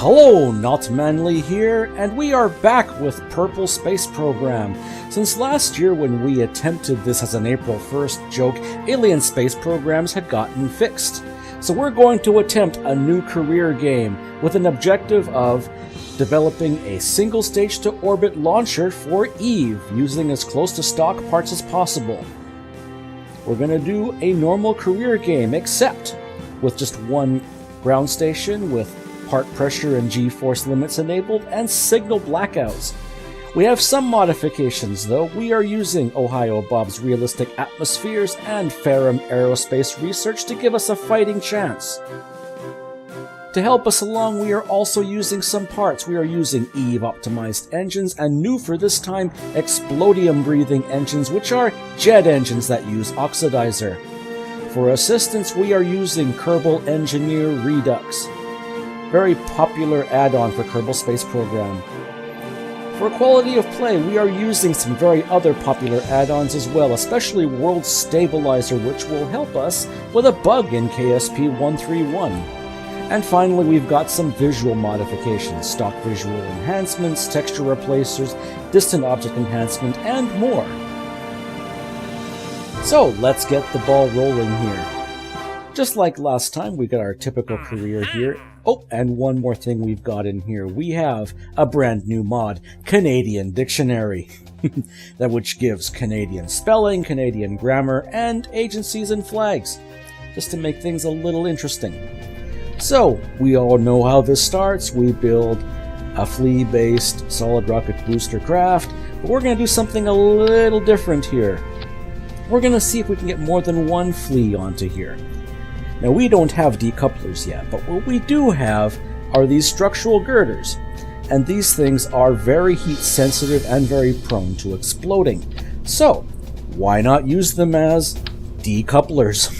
Hello, Not Manly here, and we are back with Kerbal Space Program. Since last year when we attempted this as an April 1st joke, alien space programs had gotten fixed. So we're going to attempt a new career game with an objective of developing a single stage-to-orbit launcher for Eve, using as close to stock parts as possible. We're going to do a normal career game, except with just one ground station with part pressure and G-force limits enabled, and signal blackouts. We have some modifications though. We are using Ohio Bob's realistic atmospheres and Ferrum Aerospace Research to give us a fighting chance. To help us along, we are also using some parts. We are using Eve optimized engines and new for this time, explodium breathing engines, which are jet engines that use oxidizer. For assistance, we are using Kerbal Engineer Redux. Very popular add-on for Kerbal Space Program. For quality of play, we are using some very other popular add-ons as well, especially World Stabilizer, which will help us with a bug in KSP 131. And finally, we've got some visual modifications, stock visual enhancements, texture replacers, distant object enhancement, and more. So, let's get the ball rolling here. Just like last time, we got our typical career here. Oh, and one more thing we've got in here. We have a brand new mod, Canadian Dictionary, that which gives Canadian spelling, Canadian grammar, and agencies and flags, just to make things a little interesting. So, we all know how this starts. We build a flea-based solid rocket booster craft, but we're going to do something a little different here. We're going to see if we can get more than one flea onto here. Now, we don't have decouplers yet, but what we do have are these structural girders, and these things are very heat sensitive and very prone to exploding. So, why not use them as decouplers?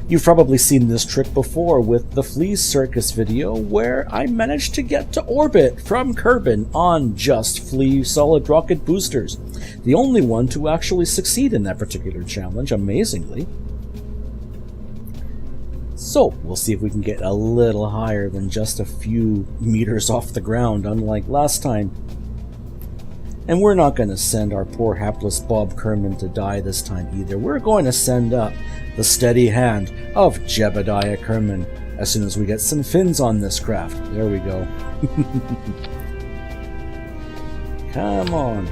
You've probably seen this trick before with the Flea Circus video, where I managed to get to orbit from Kerbin on just Flea solid rocket boosters. The only one to actually succeed in that particular challenge, amazingly. So, we'll see if we can get a little higher than just a few meters off the ground, unlike last time. And we're not going to send our poor hapless Bob Kerman to die this time either. We're going to send up the steady hand of Jebediah Kerman as soon as we get some fins on this craft. There we go. Come on.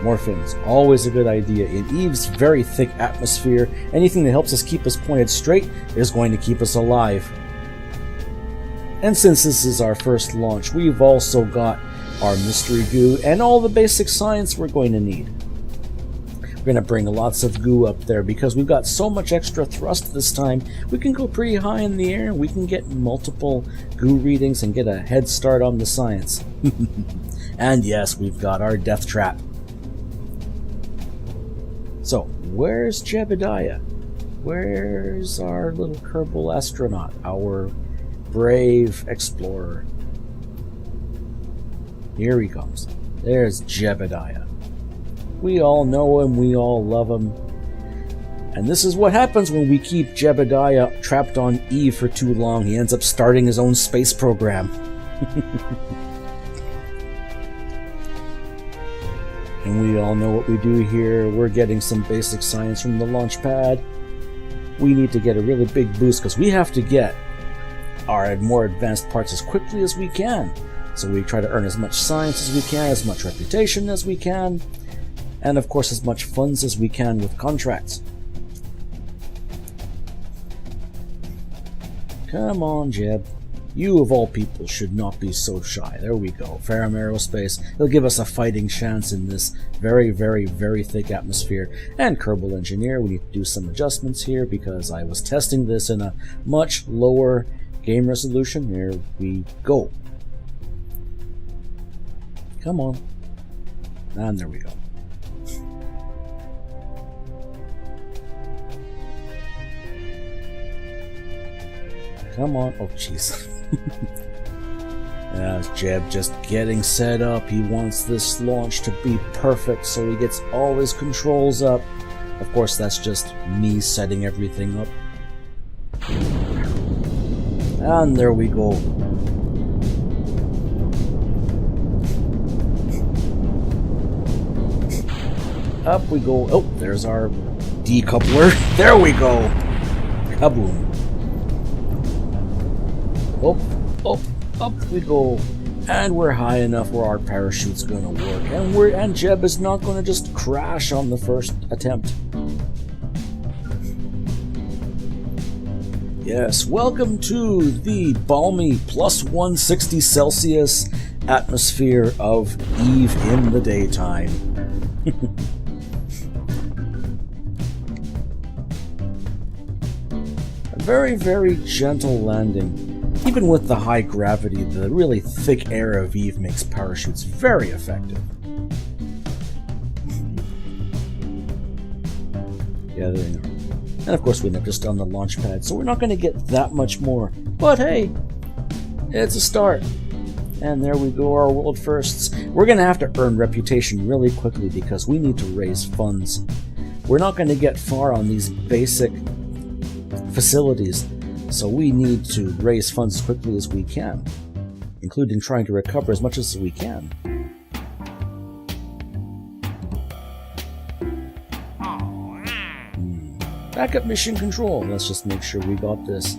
More fins. Always a good idea. In Eve's very thick atmosphere, anything that helps us keep us pointed straight is going to keep us alive. And since this is our first launch, we've also got our mystery goo and all the basic science we're going to need. We're going to bring lots of goo up there because we've got so much extra thrust this time. We can go pretty high in the air. We can get multiple goo readings and get a head start on the science. And yes, we've got our death trap. So, where's Jebediah? Where's our little Kerbal astronaut? Our brave explorer. Here he comes. There's Jebediah. We all know him, we all love him. And this is what happens when we keep Jebediah trapped on Eve for too long. He ends up starting his own space program. And we all know what we do here. We're getting some basic science from the launch pad. We need to get a really big boost because we have to get our more advanced parts as quickly as we can. So we try to earn as much science as we can, as much reputation as we can, and of course as much funds as we can with contracts. Come on, Jeb. You of all people should not be so shy. There we go. Ferrum Aerospace. It'll give us a fighting chance in this very, very, very thick atmosphere. And Kerbal Engineer, we need to do some adjustments here because I was testing this in a much lower game resolution. Here we go. Come on. And there we go. Come on. Oh, jeez. That's Jeb just getting set up. He wants this launch to be perfect, so he gets all his controls up. Of course, that's just me setting everything up. And there we go. up we go. Oh, there's our decoupler. There we go. Kaboom. Up we go. And we're high enough where our parachute's gonna work. And Jeb is not gonna just crash on the first attempt. Yes, welcome to the balmy plus 160 Celsius atmosphere of Eve in the daytime. A very, very gentle landing. Even with the high gravity, the really thick air of Eve makes parachutes very effective. Yeah, there you are. And of course we end up just on the launch pad, so we're not going to get that much more. But hey, it's a start. And there we go, our world firsts. We're going to have to earn reputation really quickly because we need to raise funds. We're not going to get far on these basic facilities, so we need to raise funds as quickly as we can, including trying to recover as much as we can. Backup mission control. Let's just make sure we got this.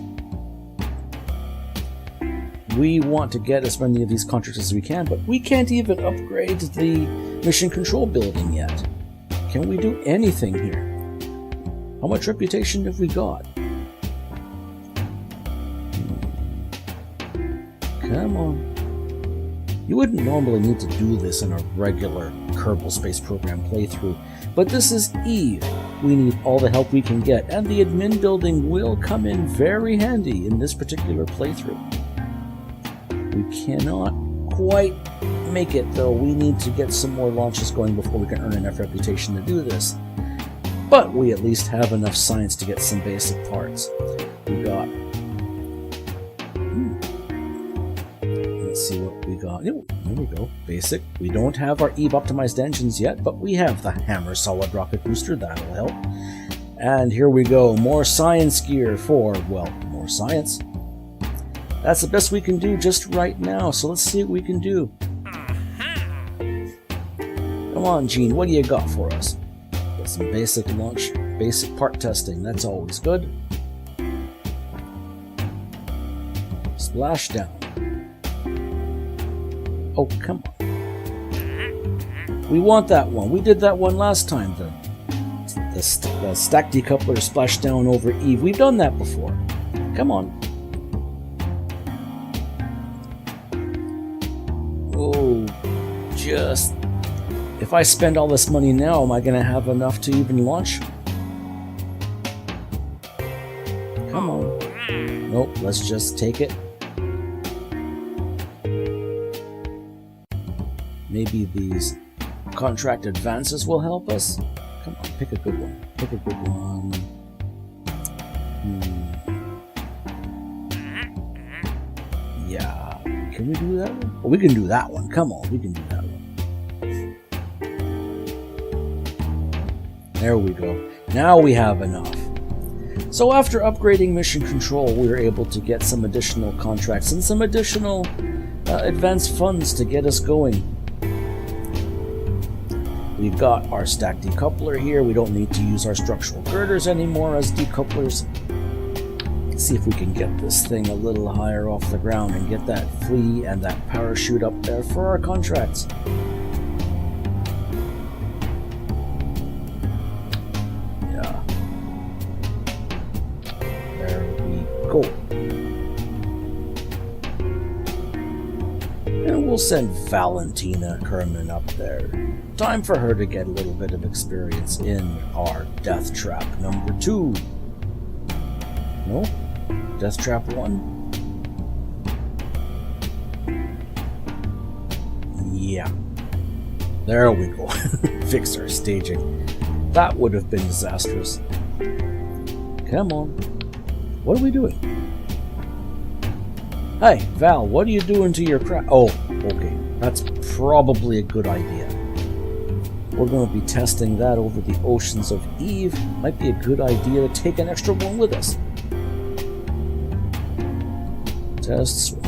We want to get as many of these contracts as we can, but we can't even upgrade the mission control building yet. Can we do anything here? How much reputation have we got? Come on. You wouldn't normally need to do this in a regular Kerbal Space Program playthrough, but this is Eve. We need all the help we can get, and the admin building will come in very handy in this particular playthrough. We cannot quite make it, though. We need to get some more launches going before we can earn enough reputation to do this. But we at least have enough science to get some basic parts. We got... Let's see what we got. Oh, there we go. Basic. We don't have our Eve optimized engines yet, but we have the Hammer solid rocket booster. That'll help. And here we go. More science gear for, well, more science. That's the best we can do just right now, so let's see what we can do. Come on, Gene, what do you got for us? Got some basic launch, basic part testing. That's always good. Splashdown. Oh, come on. We want that one. We did that one last time, the stack decoupler splashdown over Eve. We've done that before. Come on. Oh, just... If I spend all this money now, am I going to have enough to even launch? Come on. Nope, let's just take it. Maybe these contract advances will help us. Come on, pick a good one. Pick a good one. Yeah. Can we do that one? Oh, we can do that one. Come on, we can do that one. There we go. Now we have enough. So after upgrading mission control, we were able to get some additional contracts and some additional advanced funds to get us going. We've got our stack decoupler here. We don't need to use our structural girders anymore as decouplers. Let's see if we can get this thing a little higher off the ground and get that flea and that parachute up there for our contracts. Yeah. There we go. And we'll send Valentina Kerman up there. Time for her to get a little bit of experience in our Death Trap number 2. No? Death Trap 1? Yeah. There we go. Fix our staging. That would have been disastrous. Come on. What are we doing? Hey, Val, what are you doing to your craft? Oh, okay. That's probably a good idea. We're going to be testing that over the oceans of Eve. Might be a good idea to take an extra one with us. Test swim.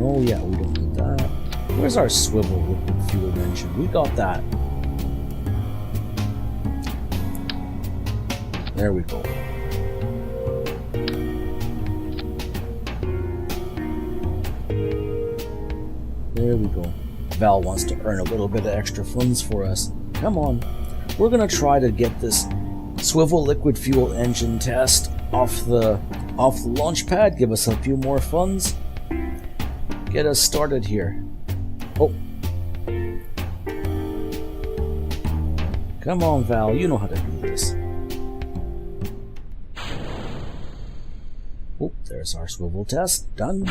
Oh yeah, we don't need that. Where's our swivel liquid fuel engine? We got that. There we go. There we go. Val wants to earn a little bit of extra funds for us. Come on. We're gonna try to get this swivel liquid fuel engine test off the launch pad. Give us a few more funds. Get us started here. Oh. Come on, Val. You know how to do this. Oh, there's our swivel test. Done.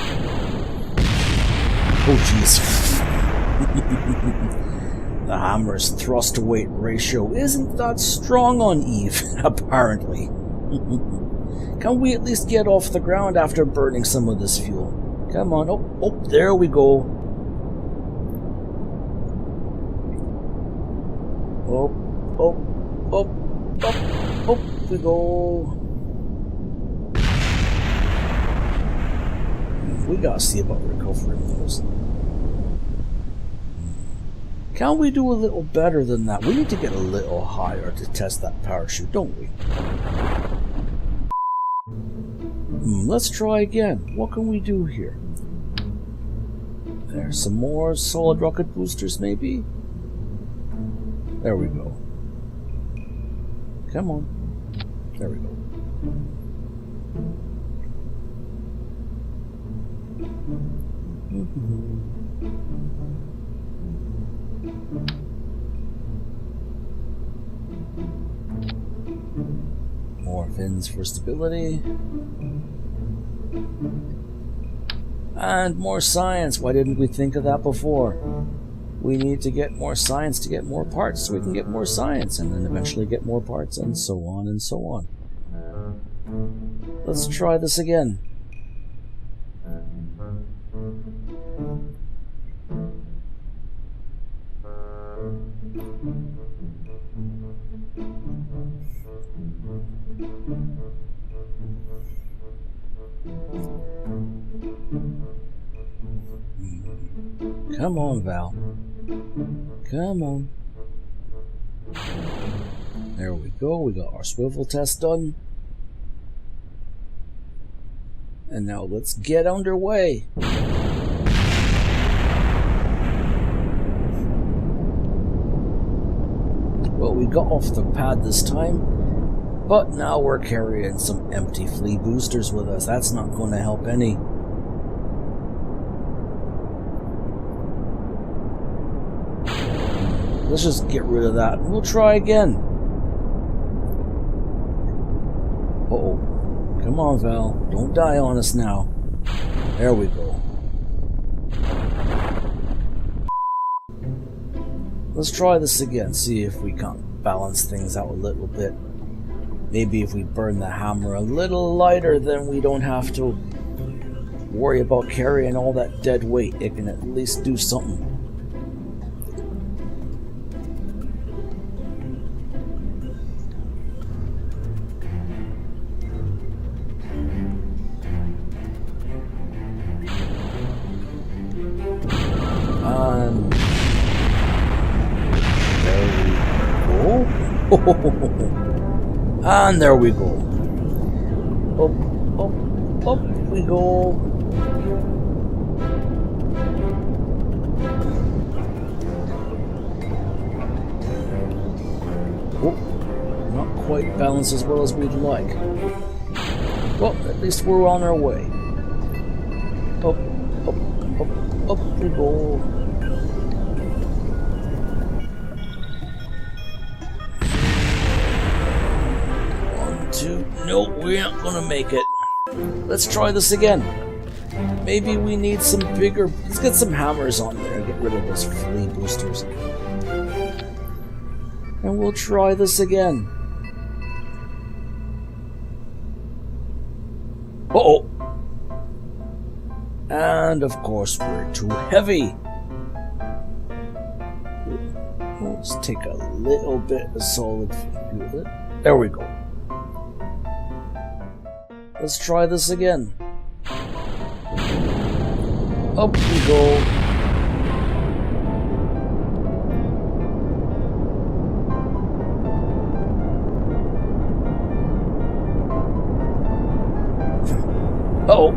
Oh, jeez. The hammer's thrust-to-weight ratio isn't that strong on Eve, apparently. Can we at least get off the ground after burning some of this fuel? Come on. Oh, there we go. Up we go. We gotta see about recovering those. Can we do a little better than that? We need to get a little higher to test that parachute, don't we? Let's try again. What can we do here? There's some more solid rocket boosters, maybe? There we go. Come on. There we go. More fins for stability. And more science. Why didn't we think of that before? We need to get more science to get more parts so we can get more science and then eventually get more parts and so on and so on. Let's try this again. Come on, Val. Come on. There we go. We got our swivel test done. And now let's get underway. Well, we got off the pad this time, but now we're carrying some empty flea boosters with us. That's not going to help any. Let's just get rid of that. We'll try again. Uh-oh. Come on, Val. Don't die on us now. There we go. Let's try this again. See if we can't balance things out a little bit. Maybe if we burn the hammer a little lighter, then we don't have to worry about carrying all that dead weight. It can at least do something. And there we go. Up we go. Oh, not quite balanced as well as we'd like. Well, at least we're on our way. Up we go. Nope, we're not gonna make it. Let's try this again. Maybe we need some bigger... Let's get some hammers on there and get rid of those flea boosters. And we'll try this again. Uh-oh! And of course we're too heavy. Let's take a little bit of solid fuel with it. There we go. Let's try this again. Up we go. Oh!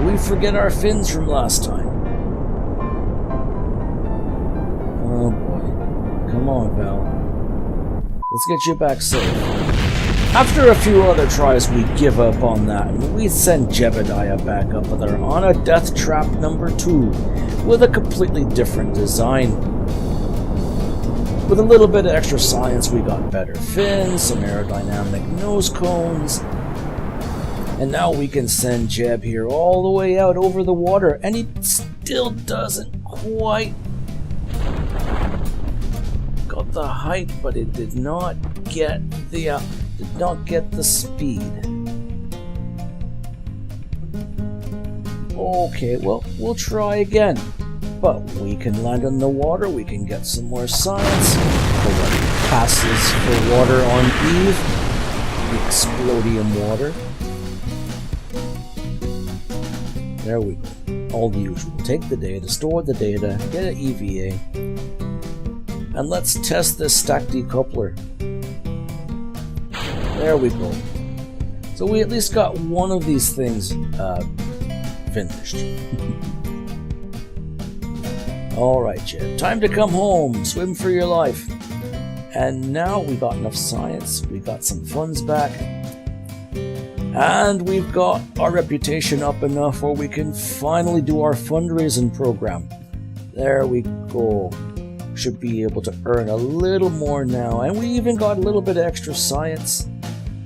We forget our fins from last time. Oh boy. Come on, Val. Let's get you back safe. After a few other tries, we give up on that, and we send Jebediah back up there on a death trap number 2 with a completely different design. With a little bit of extra science, we got better fins, some aerodynamic nose cones, and now we can send Jeb here all the way out over the water, and he still doesn't quite got the height, but it did not get the speed. Okay, well, we'll try again. But we can land on the water, we can get some more science. The passes for water on Eve. The explodium water. There we go. All the usual. Take the data, store the data, get an EVA. And let's test this stack decoupler. There we go. So we at least got one of these things finished. Alright, Jeb, time to come home, swim for your life. And now we got enough science, we got some funds back, and we've got our reputation up enough where we can finally do our fundraising program. There we go. Should be able to earn a little more now, and we even got a little bit of extra science.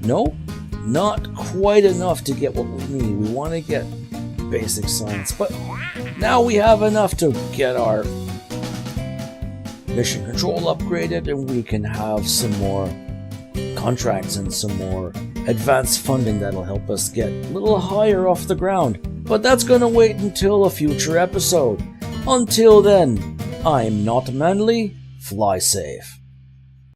No, not quite enough to get what we need. We want to get basic science, but now we have enough to get our mission control upgraded, and we can have some more contracts and some more advanced funding that'll help us get a little higher off the ground. But that's going to wait until a future episode. Until then, I'm not manly, fly safe.